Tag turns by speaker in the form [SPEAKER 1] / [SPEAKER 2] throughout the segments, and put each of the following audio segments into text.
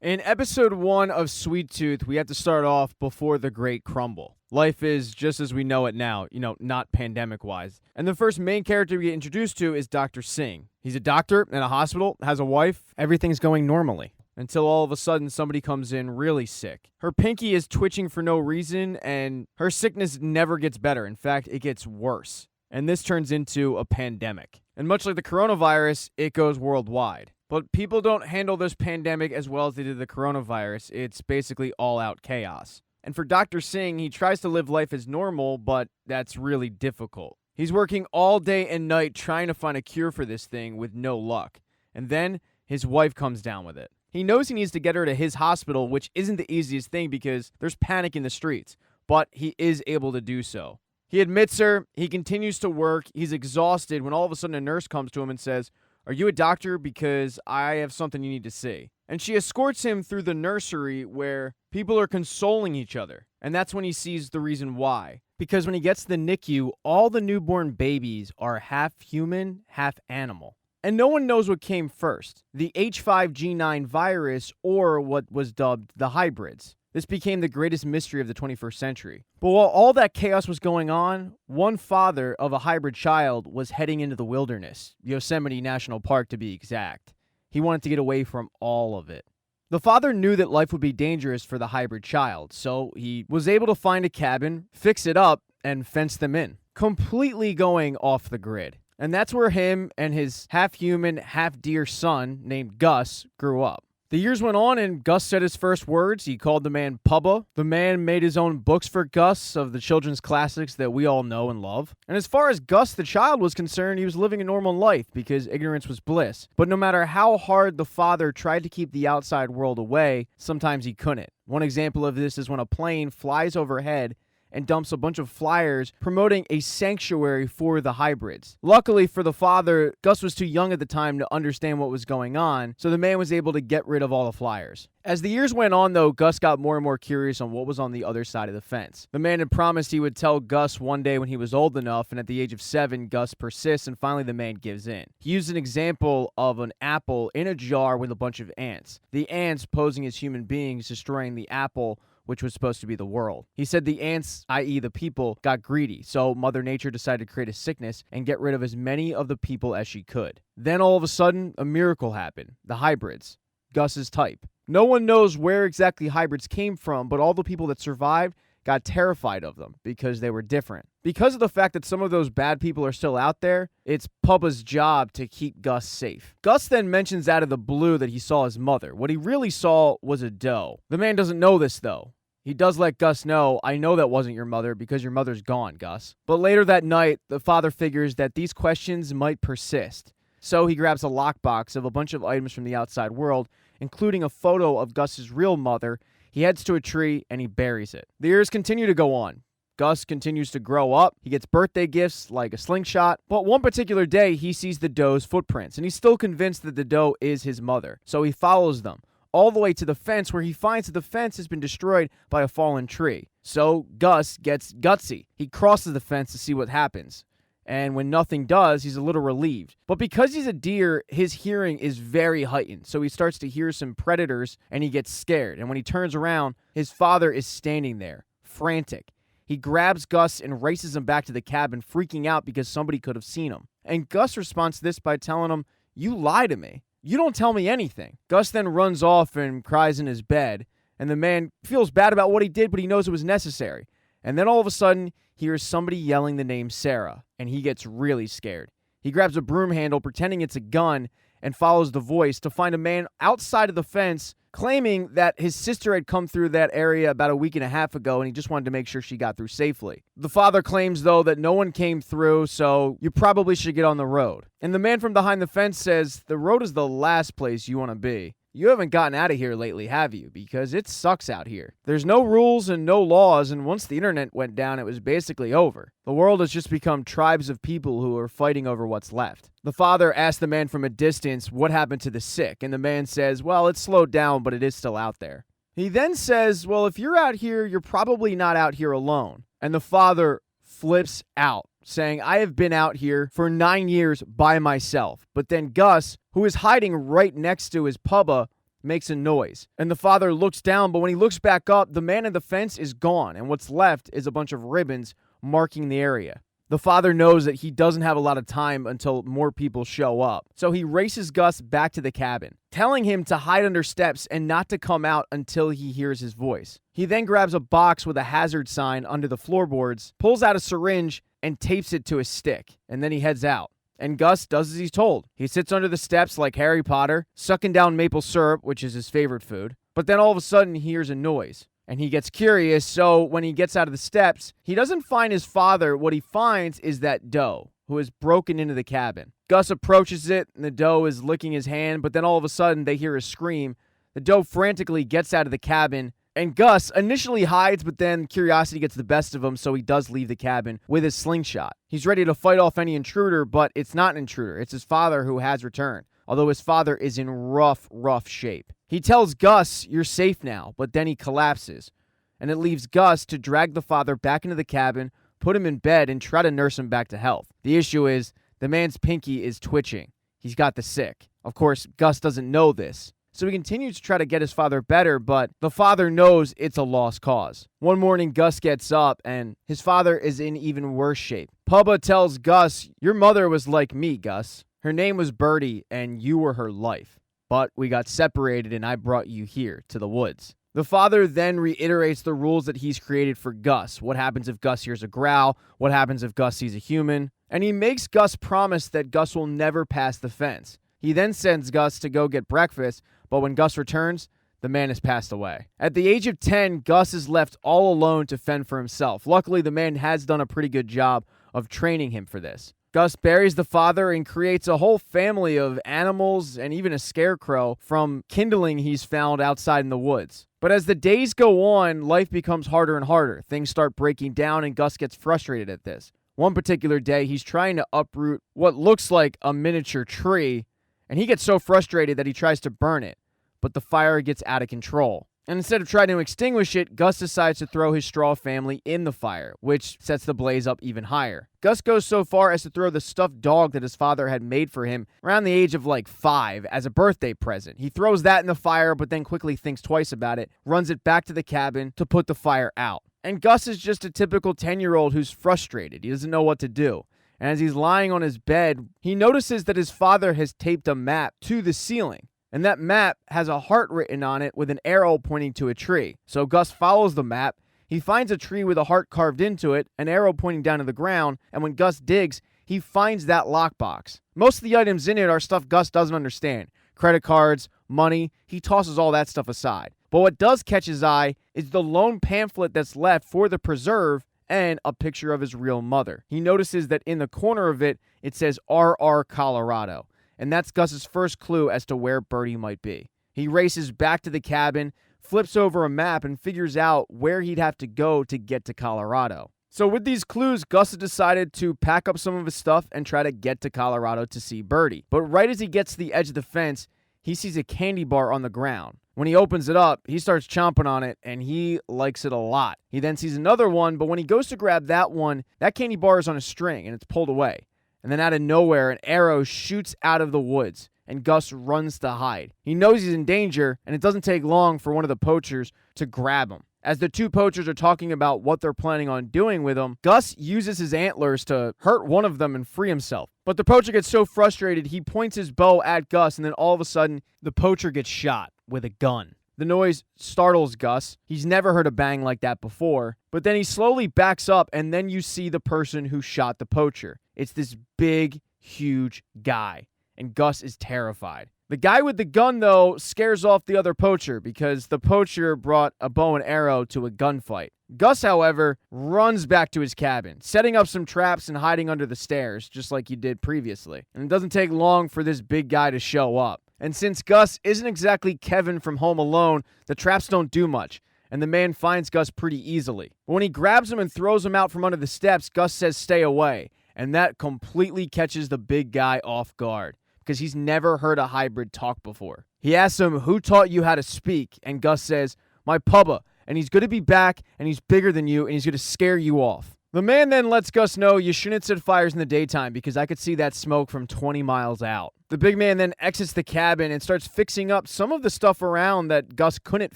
[SPEAKER 1] In episode 1 of Sweet Tooth, we have to start off before the Great Crumble. Life is just as we know it now, not pandemic-wise. And the first main character we get introduced to is Dr. Singh. He's a doctor in a hospital, has a wife, everything's going normally. Until all of a sudden somebody comes in really sick. Her pinky is twitching for no reason, and her sickness never gets better. In fact, it gets worse. And this turns into a pandemic. And much like the coronavirus, it goes worldwide. But people don't handle this pandemic as well as they did the coronavirus. It's basically all-out chaos. And for Dr. Singh, he tries to live life as normal, but that's really difficult. He's working all day and night trying to find a cure for this thing with no luck. And then his wife comes down with it. He knows he needs to get her to his hospital, which isn't the easiest thing because there's panic in the streets, but he is able to do so. He admits her, he continues to work, he's exhausted when all of a sudden a nurse comes to him and says, "Are you a doctor? Because I have something you need to see." And she escorts him through the nursery where people are consoling each other. And that's when he sees the reason why. Because when he gets to the NICU, all the newborn babies are half human, half animal. And no one knows what came first, the H5G9 virus or what was dubbed the hybrids. This became the greatest mystery of the 21st century. But while all that chaos was going on, one father of a hybrid child was heading into the wilderness, Yosemite National Park to be exact. He wanted to get away from all of it. The father knew that life would be dangerous for the hybrid child, so he was able to find a cabin, fix it up, and fence them in, completely going off the grid. And that's where him and his half-human, half-deer son named Gus grew up. The years went on and Gus said his first words. He called the man Pubba. The man made his own books for Gus of the children's classics that we all know and love. And as far as Gus the child was concerned, he was living a normal life because ignorance was bliss. But no matter how hard the father tried to keep the outside world away, sometimes he couldn't. One example of this is when a plane flies overhead and dumps a bunch of flyers promoting a sanctuary for the hybrids. Luckily for the father, Gus was too young at the time to understand what was going on, so the man was able to get rid of all the flyers. As the years went on, though, Gus got more and more curious on what was on the other side of the fence. The man had promised he would tell Gus one day when he was old enough, and at the age of 7, Gus persists, and finally the man gives in. He used an example of an apple in a jar with a bunch of ants. The ants posing as human beings destroying the apple, which was supposed to be the world. He said the ants, i.e. the people, got greedy, so Mother Nature decided to create a sickness and get rid of as many of the people as she could. Then all of a sudden, a miracle happened. The hybrids. Gus's type. No one knows where exactly hybrids came from, but all the people that survived got terrified of them because they were different. Because of the fact that some of those bad people are still out there, it's Pubba's job to keep Gus safe. Gus then mentions out of the blue that he saw his mother. What he really saw was a doe. The man doesn't know this, though. He does let Gus know, "I know that wasn't your mother because your mother's gone, Gus." But later that night, the father figures that these questions might persist. So he grabs a lockbox of a bunch of items from the outside world, including a photo of Gus's real mother. He heads to a tree and he buries it. The years continue to go on. Gus continues to grow up. He gets birthday gifts like a slingshot. But one particular day, he sees the doe's footprints, and he's still convinced that the doe is his mother. So he follows them all the way to the fence, where he finds that the fence has been destroyed by a fallen tree. So Gus gets gutsy. He crosses the fence to see what happens. And when nothing does, he's a little relieved. But because he's a deer, his hearing is very heightened. So he starts to hear some predators and he gets scared. And when he turns around, his father is standing there, frantic. He grabs Gus and races him back to the cabin, freaking out because somebody could have seen him. And Gus responds to this by telling him, "You lie to me. You don't tell me anything." Gus then runs off and cries in his bed, and the man feels bad about what he did, but he knows it was necessary. And then all of a sudden, he hears somebody yelling the name Sarah, and he gets really scared. He grabs a broom handle, pretending it's a gun, and follows the voice to find a man outside of the fence claiming that his sister had come through that area about a week and a half ago, and he just wanted to make sure she got through safely. The father claims, though, that no one came through, so you probably should get on the road. And the man from behind the fence says, "The road is the last place you want to be. You haven't gotten out of here lately, have you? Because it sucks out here. There's no rules and no laws, and once the internet went down, it was basically over. The world has just become tribes of people who are fighting over what's left." The father asks the man from a distance what happened to the sick, and the man says, "Well, it's slowed down, but it is still out there." He then says, "Well, if you're out here, you're probably not out here alone." And the father flips out, saying, "I have been out here for 9 years by myself." But then Gus, who is hiding right next to his Pubba, makes a noise. And the father looks down, but when he looks back up, the man in the fence is gone, and what's left is a bunch of ribbons marking the area. The father knows that he doesn't have a lot of time until more people show up, so he races Gus back to the cabin, telling him to hide under steps and not to come out until he hears his voice. He then grabs a box with a hazard sign under the floorboards, pulls out a syringe, and tapes it to his stick, and then he heads out. And Gus does as he's told. He sits under the steps like Harry Potter, sucking down maple syrup, which is his favorite food, but then all of a sudden he hears a noise. And he gets curious, so when he gets out of the steps, he doesn't find his father. What he finds is that doe, who has broken into the cabin. Gus approaches it, and the doe is licking his hand, but then all of a sudden they hear a scream. The doe frantically gets out of the cabin, and Gus initially hides, but then curiosity gets the best of him, so he does leave the cabin with his slingshot. He's ready to fight off any intruder, but it's not an intruder. It's his father who has returned, although his father is in rough shape. He tells Gus, "You're safe now," but then he collapses, and it leaves Gus to drag the father back into the cabin, put him in bed, and try to nurse him back to health. The issue is, the man's pinky is twitching. He's got the sick. Of course, Gus doesn't know this, so he continues to try to get his father better, but the father knows it's a lost cause. One morning, Gus gets up, and his father is in even worse shape. Pubba tells Gus, "Your mother was like me, Gus. Her name was Birdie, and you were her life. But we got separated, and I brought you here to the woods." The father then reiterates the rules that he's created for Gus. What happens if Gus hears a growl? What happens if Gus sees a human? And he makes Gus promise that Gus will never pass the fence. He then sends Gus to go get breakfast, but when Gus returns, the man has passed away. At the age of 10, Gus is left all alone to fend for himself. Luckily, the man has done a pretty good job of training him for this. Gus buries the father and creates a whole family of animals and even a scarecrow from kindling he's found outside in the woods. But as the days go on, life becomes harder and harder. Things start breaking down, and Gus gets frustrated at this. One particular day, he's trying to uproot what looks like a miniature tree, and he gets so frustrated that he tries to burn it, but the fire gets out of control. And instead of trying to extinguish it, Gus decides to throw his straw family in the fire, which sets the blaze up even higher. Gus goes so far as to throw the stuffed dog that his father had made for him around the age of like 5 as a birthday present. He throws that in the fire, but then quickly thinks twice about it, runs it back to the cabin to put the fire out. And Gus is just a typical 10-year-old who's frustrated. He doesn't know what to do. And as he's lying on his bed, he notices that his father has taped a map to the ceiling. And that map has a heart written on it with an arrow pointing to a tree. So Gus follows the map. He finds a tree with a heart carved into it, an arrow pointing down to the ground, and when Gus digs, he finds that lockbox. Most of the items in it are stuff Gus doesn't understand. Credit cards, money, he tosses all that stuff aside. But what does catch his eye is the lone pamphlet that's left for the preserve and a picture of his real mother. He notices that in the corner of it, it says RR Colorado. And that's Gus's first clue as to where Birdie might be. He races back to the cabin, flips over a map, and figures out where he'd have to go to get to Colorado. So with these clues, Gus has decided to pack up some of his stuff and try to get to Colorado to see Birdie. But right as he gets to the edge of the fence, he sees a candy bar on the ground. When he opens it up, he starts chomping on it, and he likes it a lot. He then sees another one, but when he goes to grab that one, that candy bar is on a string, and it's pulled away. And then out of nowhere, an arrow shoots out of the woods, and Gus runs to hide. He knows he's in danger, and it doesn't take long for one of the poachers to grab him. As the two poachers are talking about what they're planning on doing with him, Gus uses his antlers to hurt one of them and free himself. But the poacher gets so frustrated, he points his bow at Gus, and then all of a sudden, the poacher gets shot with a gun. The noise startles Gus. He's never heard a bang like that before. But then he slowly backs up, and then you see the person who shot the poacher. It's this big, huge guy, and Gus is terrified. The guy with the gun, though, scares off the other poacher because the poacher brought a bow and arrow to a gunfight. Gus, however, runs back to his cabin, setting up some traps and hiding under the stairs, just like he did previously. And it doesn't take long for this big guy to show up. And since Gus isn't exactly Kevin from Home Alone, the traps don't do much, and the man finds Gus pretty easily. But when he grabs him and throws him out from under the steps, Gus says stay away, and that completely catches the big guy off guard, because he's never heard a hybrid talk before. He asks him, "Who taught you how to speak?" And Gus says, "My pubba, and he's going to be back, and he's bigger than you, and he's going to scare you off." The man then lets Gus know you shouldn't set fires in the daytime because I could see that smoke from 20 miles out. The big man then exits the cabin and starts fixing up some of the stuff around that Gus couldn't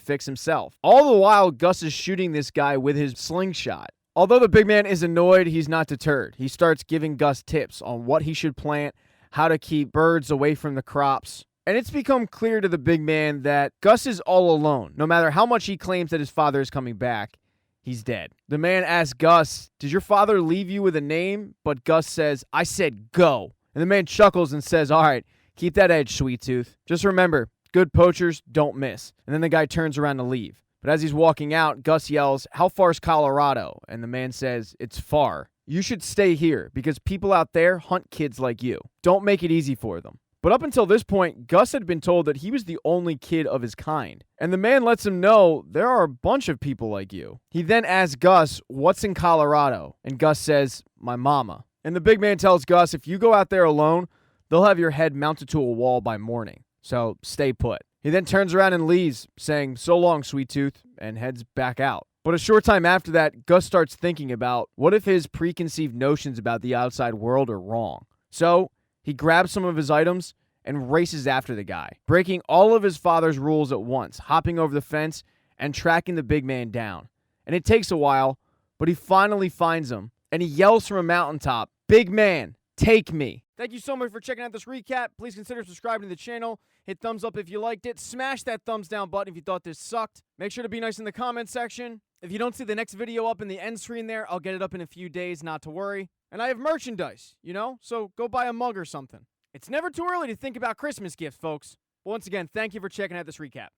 [SPEAKER 1] fix himself. All the while, Gus is shooting this guy with his slingshot. Although the big man is annoyed, he's not deterred. He starts giving Gus tips on what he should plant, how to keep birds away from the crops. And it's become clear to the big man that Gus is all alone. No matter how much he claims that his father is coming back, he's dead. The man asks Gus, "Did your father leave you with a name?" But Gus says, "I said go." And the man chuckles and says, "All right, keep that edge, Sweet Tooth. Just remember, good poachers don't miss." And then the guy turns around to leave. But as he's walking out, Gus yells, "How far's Colorado?" And the man says, "It's far. You should stay here because people out there hunt kids like you. Don't make it easy for them." But up until this point, Gus had been told that he was the only kid of his kind. And the man lets him know there are a bunch of people like you. He then asks Gus, "What's in Colorado?" And Gus says, "My mama." And the big man tells Gus, if you go out there alone, they'll have your head mounted to a wall by morning. So stay put. He then turns around and leaves, saying, "So long, Sweet Tooth," and heads back out. But a short time after that, Gus starts thinking about what if his preconceived notions about the outside world are wrong. So he grabs some of his items and races after the guy, breaking all of his father's rules at once, hopping over the fence and tracking the big man down. And it takes a while, but he finally finds him, and he yells from a mountaintop, "Big man, take me." Thank you so much for checking out this recap. Please consider subscribing to the channel. Hit thumbs up if you liked it. Smash that thumbs down button if you thought this sucked. Make sure to be nice in the comment section. If you don't see the next video up in the end screen there, I'll get it up in a few days, not to worry. And I have merchandise, so go buy a mug or something. It's never too early to think about Christmas gifts, folks. Once again, thank you for checking out this recap.